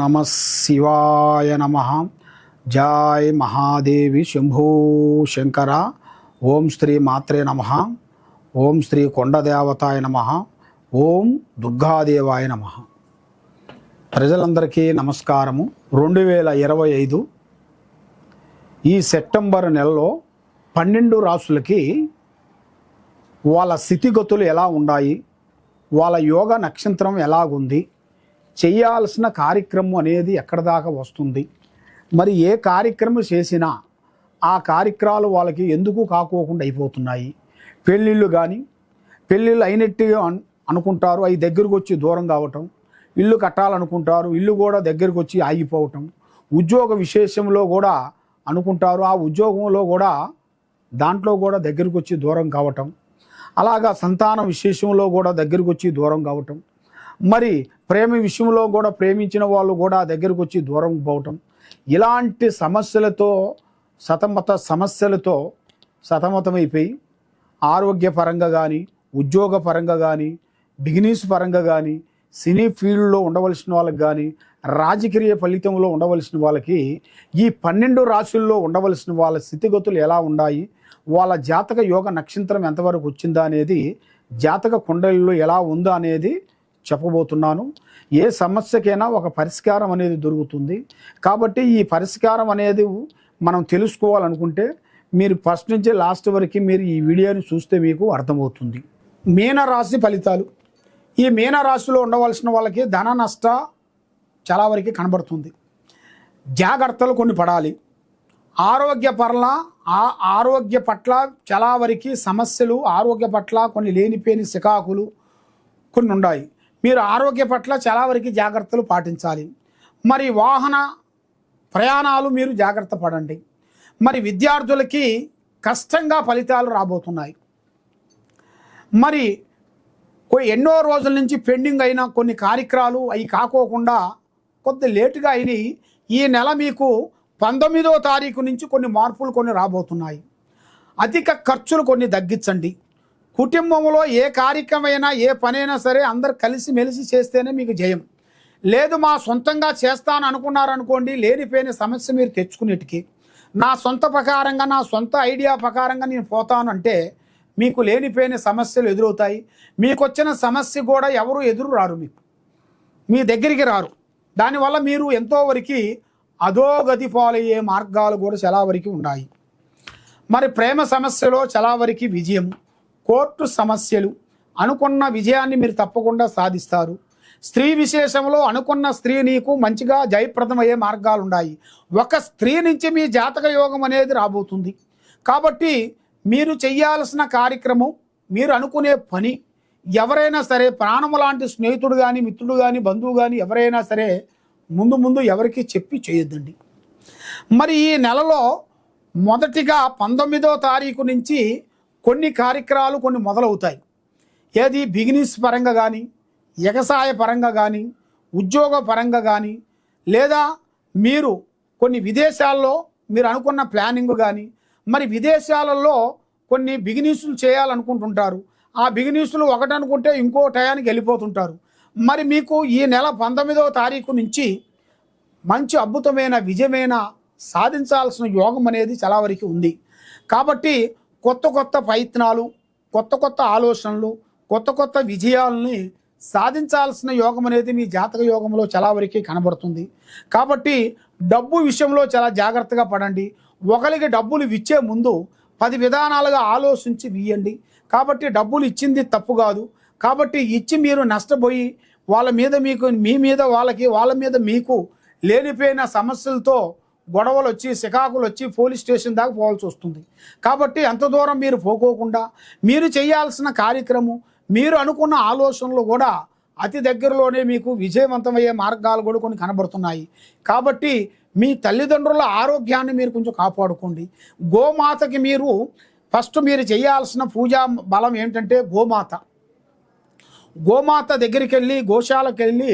నమ శివాయ నమ. జై మహాదేవి శంభూ శంకర. ఓం శ్రీ మాత్రే నమ. ఓం శ్రీ కొండదేవతాయ నమ. ఓం దుర్గాదేవాయ నమ. ప్రజలందరికీ నమస్కారము. 2025 ఈ సెప్టెంబర్ నెలలో 12 రాసులకి వాళ్ళ స్థితిగతులు ఎలా ఉన్నాయి, వాళ్ళ యోగ నక్షత్రం ఎలాగుంది, చేయాల్సిన కార్యక్రమం అనేది ఎక్కడి దాకా వస్తుంది, మరి ఏ కార్యక్రమం చేసినా ఆ కార్యక్రమాలు వాళ్ళకి ఎందుకు కాకోకుండా అయిపోతున్నాయి. పెళ్ళిళ్ళు కానీ పెళ్ళిళ్ళు అయినట్టుగా అనుకుంటారు, అవి దగ్గరకు వచ్చి దూరం కావటం. ఇల్లు కట్టాలనుకుంటారు, ఇల్లు కూడా దగ్గరకు వచ్చి ఆగిపోవటం. ఉద్యోగ విశేషంలో కూడా అనుకుంటారు, ఆ ఉద్యోగంలో కూడా దాంట్లో కూడా దగ్గరకు వచ్చి దూరం కావటం. అలాగా సంతాన విశేషంలో కూడా దగ్గరకు వచ్చి దూరం కావటం. మరి ప్రేమ విషయంలో కూడా ప్రేమించిన వాళ్ళు కూడా దగ్గరకు వచ్చి దూరం పోవటం. ఇలాంటి సమస్యలతో సతమతమైపోయి ఆరోగ్యపరంగా కానీ, ఉద్యోగపరంగా కానీ, బిజినెస్ పరంగా కానీ, సినీ ఫీల్డ్లో ఉండవలసిన వాళ్ళకి కానీ, రాజకీయ ఫలితంలో ఉండవలసిన వాళ్ళకి ఈ 12 రాశుల్లో ఉండవలసిన వాళ్ళ స్థితిగతులు ఎలా ఉన్నాయి, వాళ్ళ జాతక యోగ నక్షత్రం ఎంతవరకు వచ్చిందా అనేది, జాతక కుండలిలో ఎలా ఉందా అనేది చెప్పబోతున్నాను. ఏ సమస్యకైనా ఒక పరిష్కారం అనేది దొరుకుతుంది. కాబట్టి ఈ పరిష్కారం అనేది మనం తెలుసుకోవాలనుకుంటే మీరు ఫస్ట్ నుంచి లాస్ట్ వరకు మీరు ఈ వీడియోని చూస్తే మీకు అర్థమవుతుంది. మీనరాశి ఫలితాలు. ఈ మీనరాశిలో ఉండవలసిన వాళ్ళకి ధన నష్ట చాలా వరకు కనబడుతుంది. జాగ్రత్తలు కొన్ని పడాలి. ఆరోగ్య పట్ల చాలా వరకు సమస్యలు, ఆరోగ్య పట్ల కొన్ని లేనిపోని సికాకులు కొన్ని ఉన్నాయి. మీరు ఆరోగ్య పట్ల చాలా వరకు జాగ్రత్తలు పాటించాలి. మరి వాహన ప్రయాణాలు మీరు జాగ్రత్త పడండి. మరి విద్యార్థులకి కష్టంగా ఫలితాలు రాబోతున్నాయి. మరి ఎన్నో రోజుల నుంచి పెండింగ్ అయిన కొన్ని కార్యక్రమాలు అవి కాకోకుండా కొద్ది లేటుగా అయినాయి. ఈ నెల మీకు 19వ తారీఖు నుంచి కొన్ని మార్పులు కొన్ని రాబోతున్నాయి. అధిక ఖర్చులు కొన్ని తగ్గించండి. కుటుంబంలో ఏ కార్యక్రమైనా ఏ పనైనా సరే అందరు కలిసి మెలిసి చేస్తేనే మీకు జయం. లేదు మా సొంతంగా చేస్తాను అనుకున్నారనుకోండి, లేనిపోయిన సమస్య మీరు తెచ్చుకునేటికి నా సొంత ప్రకారంగా, నా సొంత ఐడియా ప్రకారంగా నేను పోతాను అంటే మీకు లేనిపోయిన సమస్యలు ఎదురవుతాయి. మీకు వచ్చిన సమస్య కూడా ఎవరు ఎదురు రారు, మీ దగ్గరికి రారు. దానివల్ల మీరు ఎంతో వరకు అధోగతి పాలయ్యే మార్గాలు కూడా చాలా వరకు ఉన్నాయి. మరి ప్రేమ సమస్యలో చాలా వరకు విజయం, కోర్టు సమస్యలు, అనుకున్న విజయాన్ని మీరు తప్పకుండా సాధిస్తారు. స్త్రీ విశేషంలో అనుకున్న స్త్రీ నీకు మంచిగా జయప్రదమయ్యే మార్గాలు ఉన్నాయి. ఒక స్త్రీ నుంచి మీ జాతక యోగం అనేది రాబోతుంది. కాబట్టి మీరు చేయాల్సిన కార్యక్రమం, మీరు అనుకునే పని ఎవరైనా సరే, ప్రాణము లాంటి స్నేహితుడు కానీ, మిత్రుడు కానీ, బంధువు కానీ ఎవరైనా సరే ముందు ఎవరికి చెప్పి చేయొద్దండి. మరి ఈ నెలలో మొదటిగా 19వ తారీఖు నుంచి కొన్ని కార్యక్రమాలు కొన్ని మొదలవుతాయి. ఏది బిజినెస్ పరంగా కానీ, వ్యవసాయ పరంగా కానీ, ఉద్యోగ పరంగా కానీ, లేదా మీరు కొన్ని విదేశాల్లో మీరు అనుకున్న ప్లానింగ్ కానీ, మరి విదేశాలలో కొన్ని బిజినెస్లు చేయాలనుకుంటుంటారు. ఆ బిజినెస్లు ఒకటి అనుకుంటే ఇంకో టయానికి వెళ్ళిపోతుంటారు. మరి మీకు ఈ నెల 19వ తారీఖు నుంచి మంచి అద్భుతమైన విజయమైన సాధించాల్సిన యోగం అనేది చాలా వరకు ఉంది. కాబట్టి కొత్త ప్రయత్నాలు, కొత్త ఆలోచనలు, కొత్త విజయాలని సాధించాల్సిన యోగం అనేది మీ జాతక యోగంలో చాలా వరకు కనబడుతుంది. కాబట్టి డబ్బు విషయంలో చాలా జాగ్రత్తగా పడండి. ఒకరికి డబ్బులు ఇచ్చే ముందు 10 విధానాలుగా ఆలోచించి ఇవ్వండి. కాబట్టి డబ్బులు ఇచ్చింది తప్పు కాదు. కాబట్టి ఇచ్చి మీరు నష్టపోయి వాళ్ళ మీద మీకు, మీ మీద వాళ్ళకి, వాళ్ళ మీద మీకు లేనిపోయిన సమస్యలతో గొడవలు వచ్చి, సికాకులు వచ్చి పోలీస్ స్టేషన్ దాకా పోవాల్సి వస్తుంది. కాబట్టి అంత దూరం మీరు పోకోకుండా మీరు చేయాల్సిన కార్యక్రమం, మీరు అనుకున్న ఆలోచనలు కూడా అతి దగ్గరలోనే మీకు విజయవంతమయ్యే మార్గాలు కూడా కొన్ని కనబడుతున్నాయి. కాబట్టి మీ తల్లిదండ్రుల ఆరోగ్యాన్ని మీరు కొంచెం కాపాడుకోండి. గోమాతకి మీరు ఫస్ట్ మీరు చేయాల్సిన పూజా బలం ఏంటంటే గోమాత దగ్గరికి వెళ్ళి, గోశాలకు వెళ్ళి,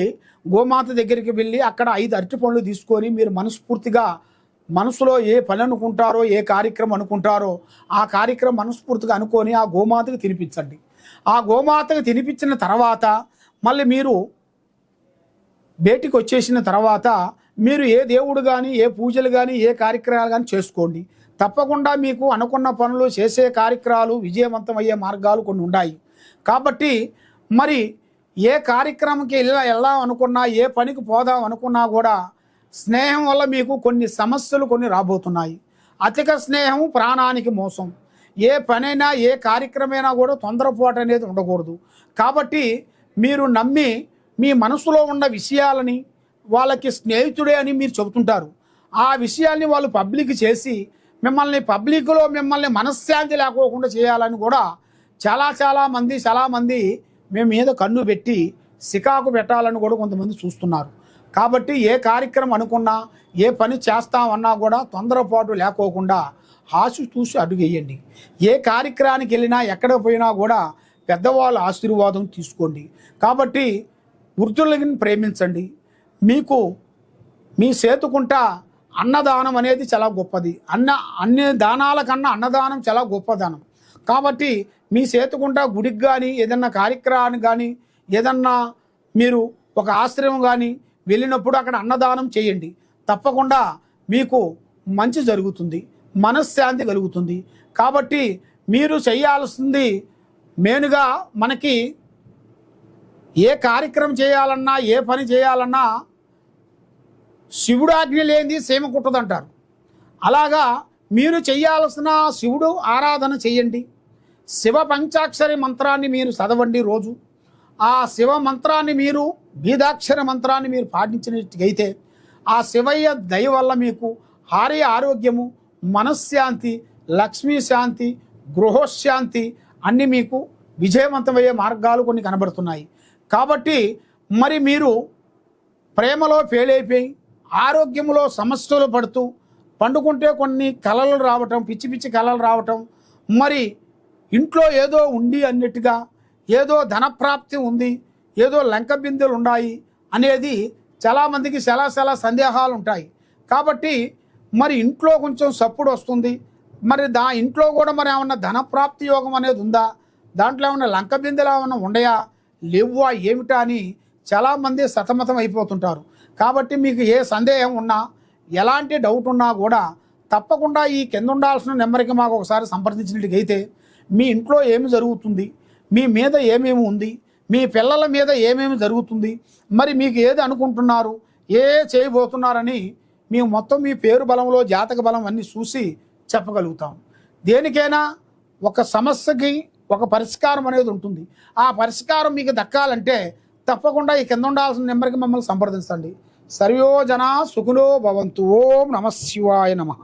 గోమాత దగ్గరికి వెళ్ళి అక్కడ 5 అరటి పండ్లు తీసుకొని మీరు మనస్ఫూర్తిగా, మనసులో ఏ పని అనుకుంటారో, ఏ కార్యక్రమం అనుకుంటారో ఆ కార్యక్రమం మనస్ఫూర్తిగా అనుకొని ఆ గోమాతకి తినిపించండి. ఆ గోమాతకి తినిపించిన తర్వాత మళ్ళీ మీరు బయటికి వచ్చేసిన తర్వాత మీరు ఏ దేవుడు కానీ ఏ పూజలు కానీ ఏ కార్యక్రమాలు కానీ చేసుకోండి. తప్పకుండా మీకు అనుకున్న పనులు చేసే కార్యక్రమాలు విజయవంతమయ్యే మార్గాలు కొన్ని ఉన్నాయి. కాబట్టి మరి ఏ కార్యక్రమంకి వెళ్దాం అనుకున్నా, ఏ పనికి పోదాం అనుకున్నా కూడా స్నేహం వల్ల మీకు కొన్ని సమస్యలు కొన్ని రాబోతున్నాయి. అధిక స్నేహం ప్రాణానికి మోసం. ఏ పనైనా ఏ కార్యక్రమైనా కూడా తొందరపాటు అనేది ఉండకూడదు. కాబట్టి మీరు నమ్మి మీ మనసులో ఉన్న విషయాలని వాళ్ళకి స్నేహితుడే అని మీరు చెబుతుంటారు. ఆ విషయాల్ని వాళ్ళు పబ్లిక్ చేసి పబ్లిక్లో మిమ్మల్ని మనశ్శాంతి లేకోకుండా చేయాలని కూడా చాలామంది మీ మీద కన్ను పెట్టి సికాకు పెట్టాలని కూడా కొంతమంది చూస్తున్నారు. కాబట్టి ఏ కార్యక్రమం అనుకున్నా, ఏ పని చేస్తామన్నా కూడా తొందరపాటు లేకోకుండా ఆశు చూసి అడుగేయండి. ఏ కార్యక్రమానికి వెళ్ళినా ఎక్కడ పోయినా కూడా పెద్దవాళ్ళ ఆశీర్వాదం తీసుకోండి. కాబట్టి వృద్ధులను ప్రేమించండి. మీకు మీ సేతుకుంటా అన్నదానం అనేది చాలా గొప్పది. అన్ని దానాల కన్నా అన్నదానం చాలా గొప్పదానం. కాబట్టి మీ సేతుకుంటా గుడికి కానీ ఏదన్నా కార్యక్రమానికి కానీ ఏదన్నా మీరు ఒక ఆశ్రమం కానీ వెళ్ళినప్పుడు అక్కడ అన్నదానం చేయండి. తప్పకుండా మీకు మంచి జరుగుతుంది, మనశ్శాంతి కలుగుతుంది. కాబట్టి మీరు చేయాల్సింది మెయిన్గా మనకి ఏ కార్యక్రమం చేయాలన్నా ఏ పని చేయాలన్నా శివుడు ఆజ్ఞ లేనిది సీమ కుట్టదంటారు. అలాగా మీరు చేయాల్సిన శివుడు ఆరాధన చేయండి. శివ పంచాక్షరి మంత్రాన్ని మీరు చదవండి రోజు. ఆ శివ మంత్రాన్ని మీరు బీజాక్షర మంత్రాన్ని మీరు పాటించినట్టయితే ఆ శివయ్య దయ వల్ల మీకు ఆరోగ్యము, మనశ్శాంతి, లక్ష్మీ శాంతి, గృహశాంతి అన్నీ మీకు విజయవంతమయ్యే మార్గాలు కొన్ని కనబడుతున్నాయి. కాబట్టి మరి మీరు ప్రేమలో ఫెయిల్ అయిపోయి ఆరోగ్యంలో సమస్యలు పడుతూ పండుకుంటే కొన్ని కలలు రావటం, పిచ్చి కలలు రావటం, మరి ఇంట్లో ఏదో ఉండి అన్నట్టుగా ఏదో ధనప్రాప్తి ఉంది, ఏదో లంక బిందెలు ఉన్నాయి అనేది చాలామందికి చాలా సందేహాలు ఉంటాయి. కాబట్టి మరి ఇంట్లో కొంచెం సప్పుడు వస్తుంది, మరి ఇంట్లో కూడా మరి ఏమన్నా ధనప్రాప్తి యోగం అనేది ఉందా, దాంట్లో ఏమన్నా లంక బిందెలు ఏమన్నా ఉండయా లేవా ఏమిటా అని చాలామంది సతమతం అయిపోతుంటారు. కాబట్టి మీకు ఏ సందేహం ఉన్నా, ఎలాంటి డౌట్ ఉన్నా కూడా తప్పకుండా ఈ కింద ఉండాల్సిన నెంబర్కి మాకు ఒకసారి సంప్రదించినట్టుగైతే మీ ఇంట్లో ఏమి జరుగుతుంది, మీ మీద ఏమేమి ఉంది, మీ పిల్లల మీద ఏమేమి జరుగుతుంది, మరి మీకు ఏది అనుకుంటున్నారు, చేయబోతున్నారని మేము మొత్తం మీ పేరు బలంలో జాతక బలం అన్నీ చూసి చెప్పగలుగుతాం. దేనికైనా ఒక సమస్యకి ఒక పరిష్కారం అనేది ఉంటుంది. ఆ పరిష్కారం మీకు దక్కాలంటే తప్పకుండా ఈ కింద ఉండాల్సిన నెంబర్కి మమ్మల్ని సంప్రదించండి. సర్వో జనా సుఖినో భవంతు. ఓం నమః శివాయ నమః.